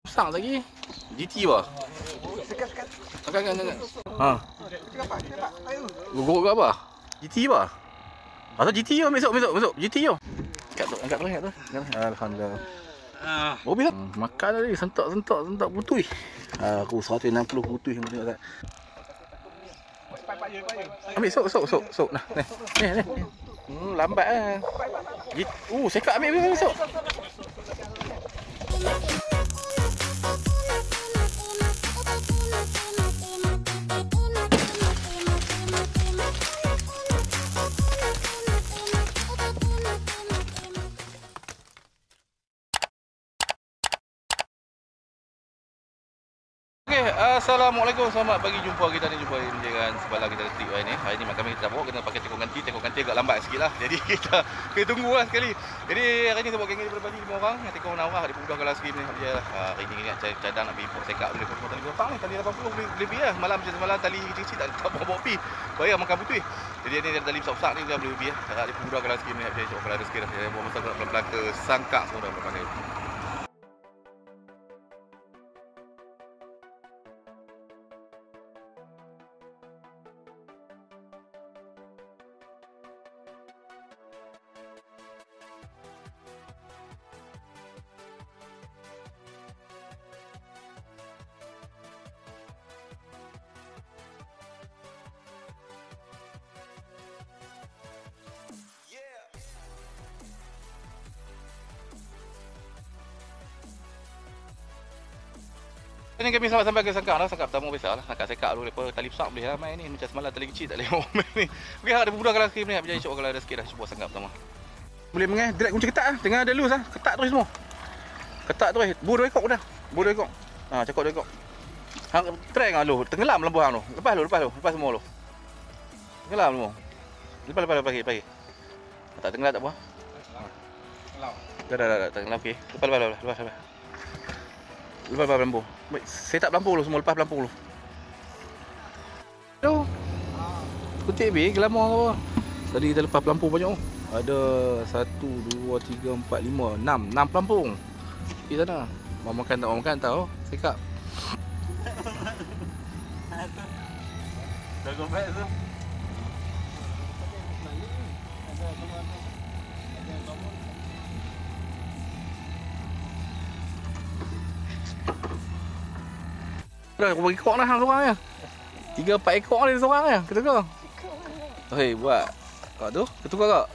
Sang lagi. GT apa? Sekat-sekat. Sekat. Ha. Guguk apa? GT apa? Atau GT yo besok. GT yo. Angkat tu. Alhamdulillah. Oh bisa. Makan tadi sentak putui. Aku 160 putui yang tengok tak. Ambil sok. Nah, ni. Lambat ah. Sekat ambil besok. Assalamualaikum, selamat pagi, jumpa kita ni dengan sebalah kita detik hari ni. Hari ni kami kita bawa kena pakai tekong ganti agak lambat sikit lah. Jadi kita tunggu lah sekali. Jadi hari ni saya bawa geng daripada Bali 5 orang. Tekong Nawah ada mudah kalau sikit ni. Hari ni ingat cadang nak pergi sekap boleh potong tali gotang ni, tali 80 boleh pergi lah. Malam macam semalam tali kecil-kecil tak bawa pi. Bayar makan putih. Jadi ni ada tali besar-besar ni dia boleh pergi lah. Ada mudah kalau sikit ni nak cuba kalau rezeki dah. Saya bawa masa pelan-pelan ke Sangkak semua dah pandai. Ini kami sampai ke Sangkak lah, Sangkak pertama biasa lah. Nak sekak dulu, lepas tali besar boleh lah main ni. Macam semalam tali kecil tak boleh main ni. Okey, ada budak kalau sikit ni, nak berjaya kalau ada sikit dah cuba Sangkak pertama. Boleh mengai, drag kunci ketat lah, tengah ada loose lah. Ketat terus semua. Ketat terus, buru 2 ekor dah. Buru 2 ekor. Cakap 2 ekor. Hang treng lah lu, tenggelam lembu hang tu. Lepas semua lu. Tenggelam semua. Lepas pagi. Tak tenggelam tak apa. Dah, tenggelam okey. Lepas. Lepas lampu. Set up lampu dulu semua, lepas lampu dulu. Tu. Kutip habis ke lama ke apa? Tadi kita lepas lampu banyak tu. Ada 1 2 3 4 5 6 pelampung. Di sana. Mau makan tahu. Sekap. Dah gobek tu. Dah aku bagi ekor dah hang seorang je. 3-4 ekor ni seorang je. Ketukar. Hei, buat. Kau tu, ketukar kau.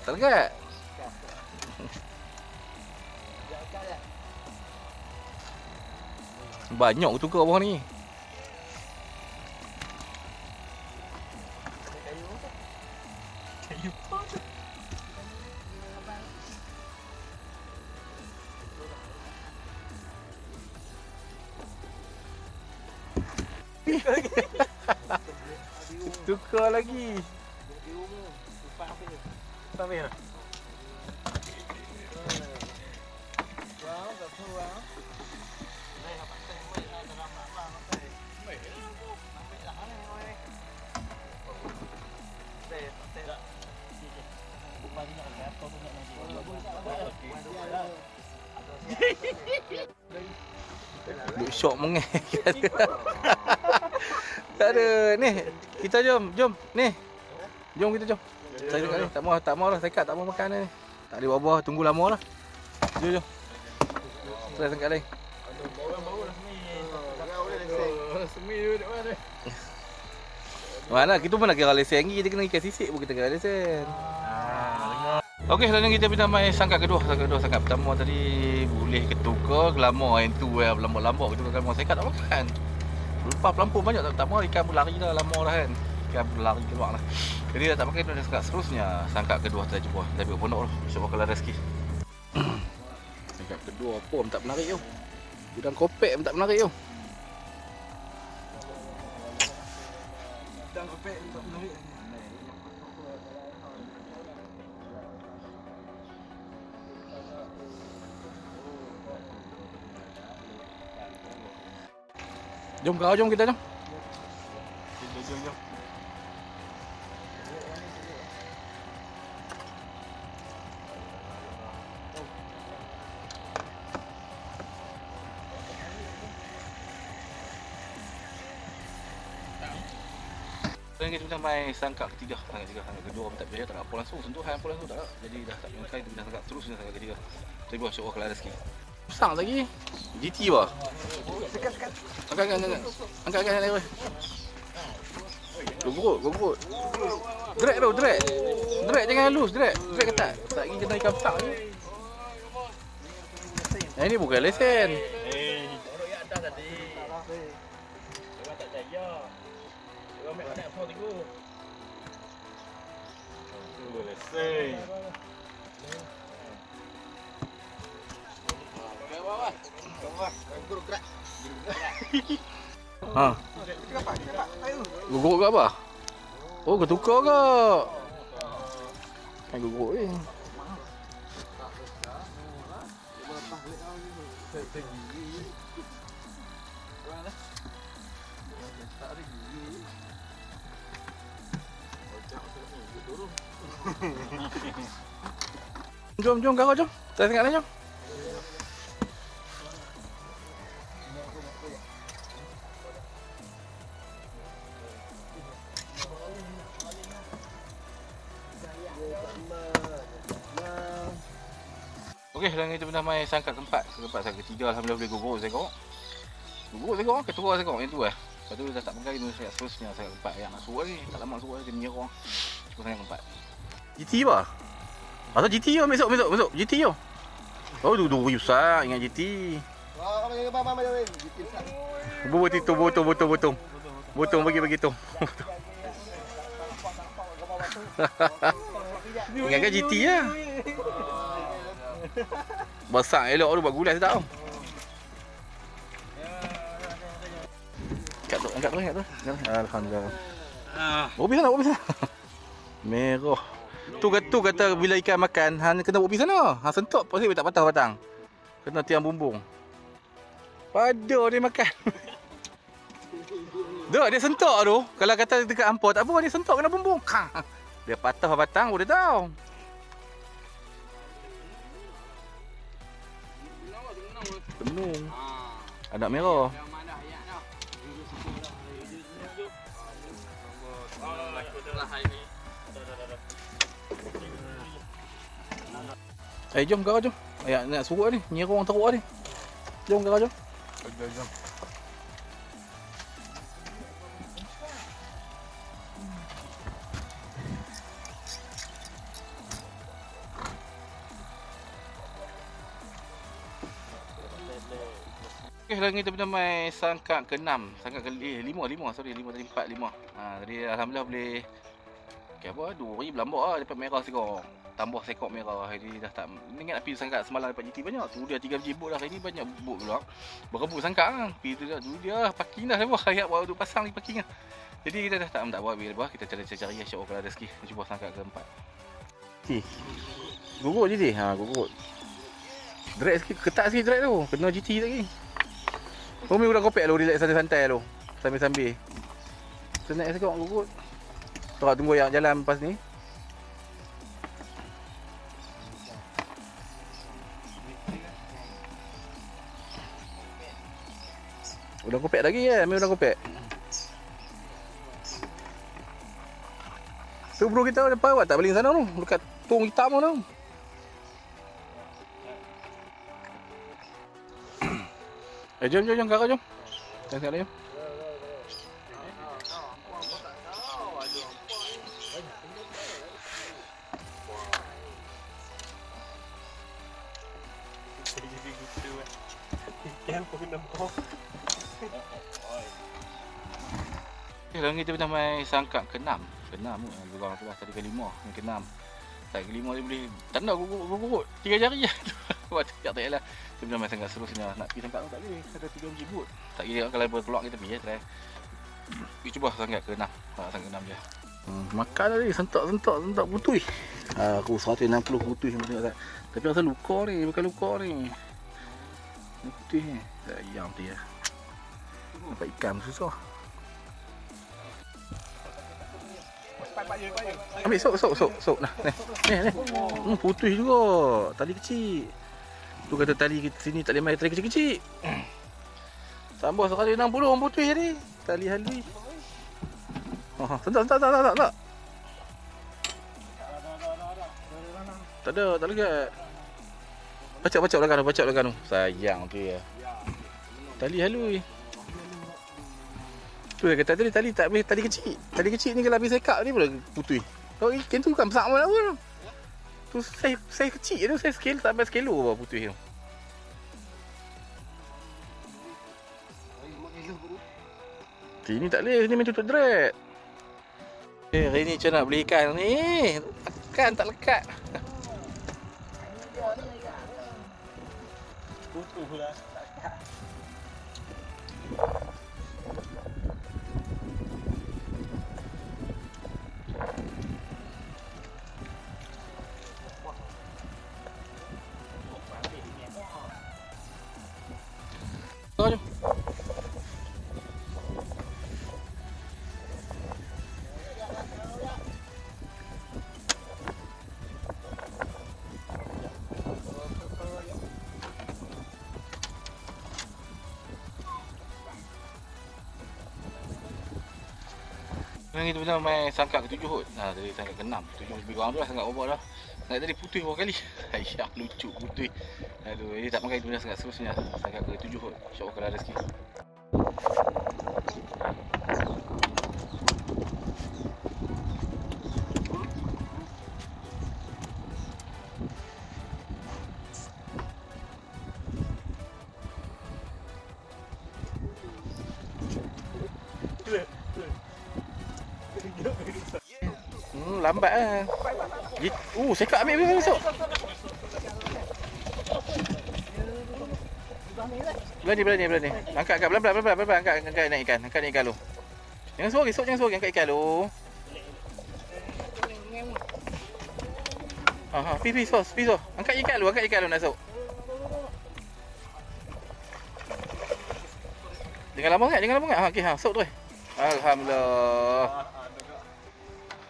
Tak dekat. Banyak ketukar bawah ni. Kayu apa tu? Tukar lagi. Sampai dah. Duk syok mengeh. Tak ada ni. Kita jom. Ni. Jom kita jom. Saya dekat ni. Tak mau lah sekat, tak mau makan ni. Tak ada buah-buah, tunggu lama lah. Jom. Try sangkat lain. Orang baru dah semi dekat mana. Mana kita pun nak kira lesen lagi, kita kena ikan sisik pun kita kira lesen. Okey, selanjutnya kita pindah main sangkak kedua. Sangkak pertama tadi boleh ketukar, lama yang tu lambat-lambat kita kan mau sekat tak makan. Lepas pelampung banyak tak mau ikan pun lari dah lama dah kan. Ikan pun lari keluar lah. Jadi dah tak pakai tu dah sangkak seterusnya. Sangkak kedua kita jumpa. Kita ambil pondok tu. Insya-Allah kalau rezeki. Sangkak kedua pun tak menarik tu. Udang kopek pun tak menarik tu. Udang kopek tak menarik. Jom kita jom. Jom. Sekarang kita dah main sangkak ketiga. Sangkak kedua tak berjaya, tak ada apa langsung. Sentuhan apa langsung tak ada. Jadi dah tak menyangkai, kita dah sangkak terusnya sangkak ketiga. Tapi buat syukur kelar rezeki. Besar lagi. GT bah. Sekat. Angkat lagi. Gogorot. Drag jangan halus, drag ketat. Tak lagi kena ikan besar ni. Ini bukan lesen. Orang yang atas tadi. Orang tak percaya. Orang mek nak apa tengok. Tu lesen. Ha. Guguk ke apa? Oh, ketukar ke? Kan guguk ni. Jom kau jom. Tengok tengok jom. Okey, sekarang kita pernah main sangkak keempat. Sangkak ketiga alhamdulillah boleh guguk segok. Ketua segok yang tu lah. Lepas tu dah tak pegang ni sangkak seterusnya sangkak keempat yang nak suruh ni. Tak lama suruh dia menyerang. Cuba sangkak keempat. GT apa? Atau GT yo masuk. GT yo. Oh, duduk besar ingat GT. Wah, mama GT besar. Botong bagi tong. Ingatkan GT lah. Besar elok tu buat gulai sedap tau. Angkat tu. Alhamdulillah. Bobi sana. Merah. Tu kata bila ikan makan, hang kena bobi sana. Hang sentok pasal tak patah batang. Kena tiang bumbung. Pada dia makan. Dia sentok tu. Kalau kata dekat ampau tak apa, dia sentok kena bumbung. Dia patah batang boleh tahu. Tenung. Anak merah. Jom kau jom. Nak suruh ni, nyerong teruk ni. Jom kau jom. Jom. Okay, sekarang kita pernah main sangkak ke-6. Sangkak ke-5 tadi 4, 5. Tadi alhamdulillah boleh apa 2 hari berlambak lah dapat merah sekor. Tambah sekor merah. Jadi dah tak ingat api sangkak semalam dapat GT banyak. Tu dia 3 biji bot dah. Hari ni banyak bot pula. Berebut sangkak lah. Api tu dia parking dah lepas. Hayat bawa duduk pasang di parking lah. Jadi kita dah tak buat habis lepas. Kita cari asyik kalau ada rezeki. Cuba sangkak ke-4. Guguk je. Guguk. Drag sikit, ketat sikit drag tu. Kena GT lagi. Umi udah kopek lu, relax santai-santai lu. Sambil-sambil. Senang sekejap guguk. Tunggu yang jalan lepas ni. Udah kopek lagi ya, Umi udah kopek. Tu bro kita depan awak tak balik sana tu. Dekat tong hitam tu. Jom kakak jom. Jangan jom. Sekarang kita pernah main sangkak ke-6. Lubang tu lah tadi ke-5, ni ke-6. Tak ke-5 dia boleh tak nak guguk 3 jari je. Buat tak lah. Kita pernah main sangkak seterusnya. Nak pergi sangkak tu tak boleh. Ada 3 biji bot. Tak kira kalau berkeluar kita pergi try. Kita cuba sangkak ke-6. Sangkak ke-6 je. Makan tadi sentak putui. Aku 160 putui macam tu. Tapi rasa luka ni, bukan luka ni. Ni putih ni. Ayam tu ya. Dapat ikan susah. Ambil sok nah. Ni. Putih juga. Tali kecil. Tu kata tali sini tak boleh main tali kecil-kecil. Tambah 160 orang putih tadi. Tali halui. Sentak. Tak ada, tak legat. Pacak belakang tu. Sayang tu ya. Tali halui. Tu dia kata tadi tali tak boleh, tali kecil. Tali kecil ni kalau habis sekap ni pula putih. Kalau ikan tu bukan besar apa. Tu saiz kecil tu, saiz scale tak sampai sekilo apa putih tu. Sini tak boleh, sini main tutup dret. Hari ni macam nak beli ikan ni. Ikan tak lekat. Butuh lah. Jom. Ni tu benar main sangkak ke-7 kot. Tadi sangkak ke-6. 7 lebih kurang tu lah sangkak bawah dah. Sangkak tadi putih berapa kali. Ayah lucu putih. Aduh, ini tak pakai tu dah sangkak seterusnya. Sangkak ke-7 kot. InsyaAllah kalau ada rezeki. Lambat lah. Sekak ambil masuk. Berani. Angkat pelan-pelan angkat naik ikan lu. Jangan sorry, angkat ikan lu. Pergi. Angkat ikan lu nak masuk. Jangan lama sangat. Okey, masuk tu. Alhamdulillah.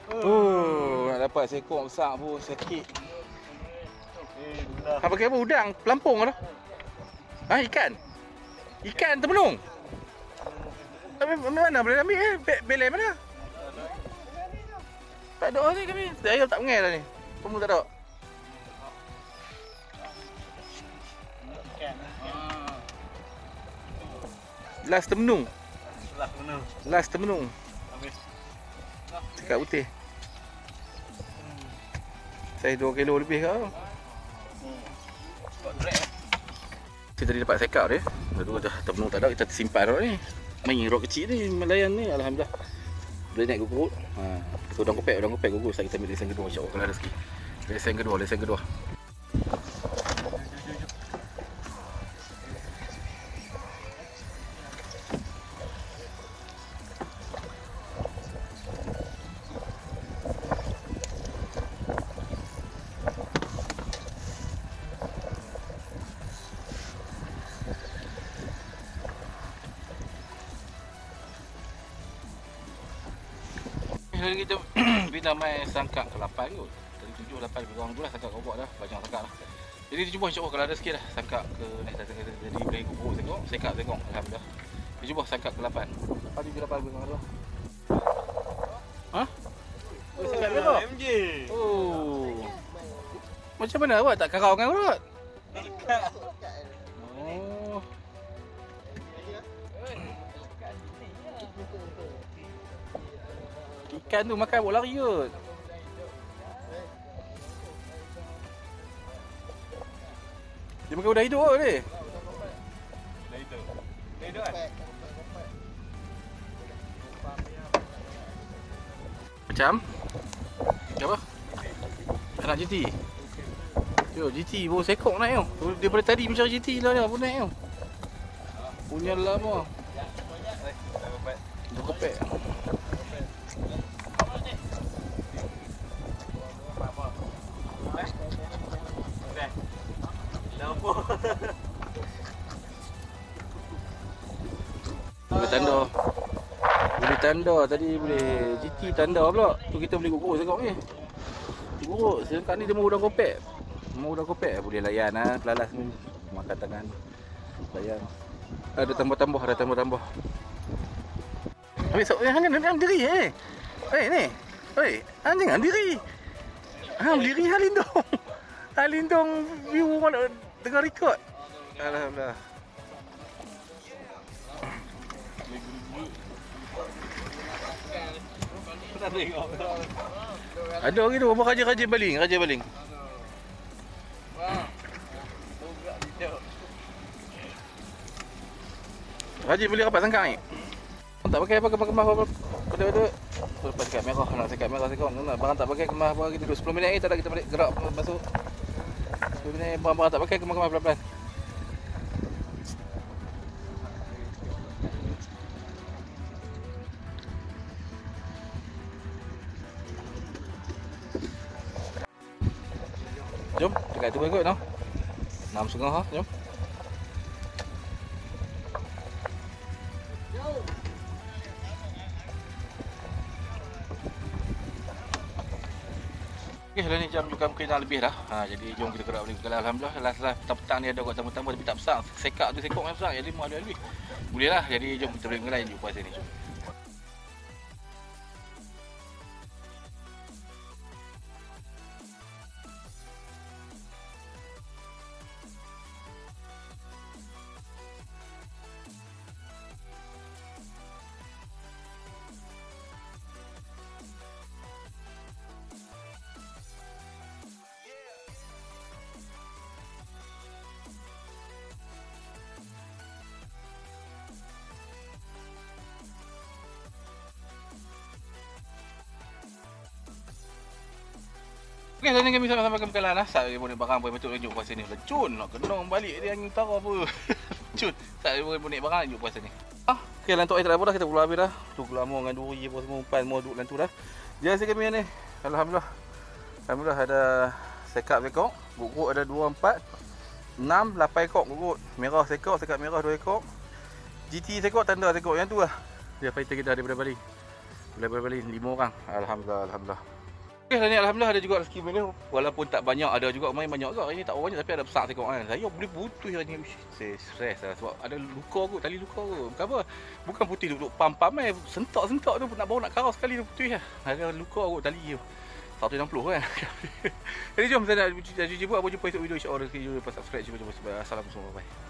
Nak dapat seekor besar pun sakit. Apa pakai apa? Udang pelampung ke? Ikan termenung. Mana boleh ambil belai mana? Tak ada ni kami. Saya tak mengai dah ni. Pemu tak ada. Last termenung. Habis. Sekak putih. Saya 2 kilo lebih ke? Saya tadi dapat sekap dia. Dua dah termenung tak ada, kita simpan rod ni. Main rod kecil ni, melayan ni, alhamdulillah. Boleh naik gugur. Kita udang kopek gugur. Saya kita ambil lesen kedua, insya-Allah kalau ada rezeki. Lesen kedua. Hari kita bina main sangkak ke-8 kot. Tadi 7, 8 lebih kurang tu lah sangkak robot dah. Banyak sangkak lah. Jadi kita cuba insyaAllah kalau ada sikit lah sangkak ke next time jadi boleh kubur tengok. Sekap tengok. Alhamdulillah. Kita cuba sangkak ke-8. Pagi ke-8 lebih kurang tu. Sangkak berapa? MJ. Macam mana awak tak karau dengan urut? Ikan tu makan bawa lari kot. Dia makan udah hidup kot ni. Dah hidup kan? Macam? Apa? Anak GT. Yo, GT baru sekok naik tau. Daripada tadi macam GT lah dia pun naik tau. Punya lama. Dah kopek. Boleh tanda tadi boleh GT tanda pula. Tu kita beli gugur sekok ni. Gugur sekak ni dia mau udang kopek. Boleh layan pelalas ni. Makan tangan. Layan. Ada tambah-tambah. Ambil sok hangat diri Ni. Oi, jangan diri. Diri Halindong. Halindong view mana tengah record. Alhamdulillah. Ada orang tu apa raja baling. Raja beli rapat sangkang ni. Tak pakai apa kemah apa pada lepas sekat merah nak sekat merah sekon. Barang tak pakai kemah apa kita duduk 10 minit ni tak ada kita balik gerak masuk. 10 minit barang tak pakai kemah pelan-pelan. Jom, dekat tu ikut tau. 6.5 ha, jom. Okey, dah ni jam juga mungkin dah lebih dah. Jadi jom kita gerak balik. Alhamdulillah, last petang ni ada kot tamu-tamu tapi tak besar. Sekak tu sekok memang besar. Jadi mau ada lebih. Boleh lah. Jadi jom kita balik lain jumpa sini. Jom. Okey, sekarang ni kami sama-sama ke Bekalan lah. Saya boleh barang boleh betul tunjuk puasa ni. Lecun nak kena balik dia angin utara apa. Lecun. Saya boleh bonek barang tunjuk puasa ni. Okey, lantuk air tak apa dah, kita pulang habis dah. Tu lama dengan duri apa semua umpan semua duduk dalam tu dah. Jadi kami ni alhamdulillah. Alhamdulillah ada sekap ekor. Guguk ada 2 4 6 8 ekor guguk. Merah sekor, sekap merah 2 ekor. GT sekor, tanda sekor yang tu lah. Dia fighter kita daripada Bali. Daripada Bali 5 orang. Alhamdulillah. Okey, ni alhamdulillah ada juga rezeki ni. Walaupun tak banyak, ada juga main banyak juga. Ini tak banyak tapi ada besar sekor kan. Saya boleh putus hari ni. Saya stres lah sebab ada luka kot, tali luka kot. Bukan apa? Bukan putih duduk pam-pam sentak-sentak tu nak bawa nak karau sekali tu putih lah. Ada luka kot tali tu. 160 kan. Jadi jom saya nak cuci buat. Jumpa esok video insya-Allah. Rezeki pasal subscribe. Jumpa. Assalamualaikum. Bye.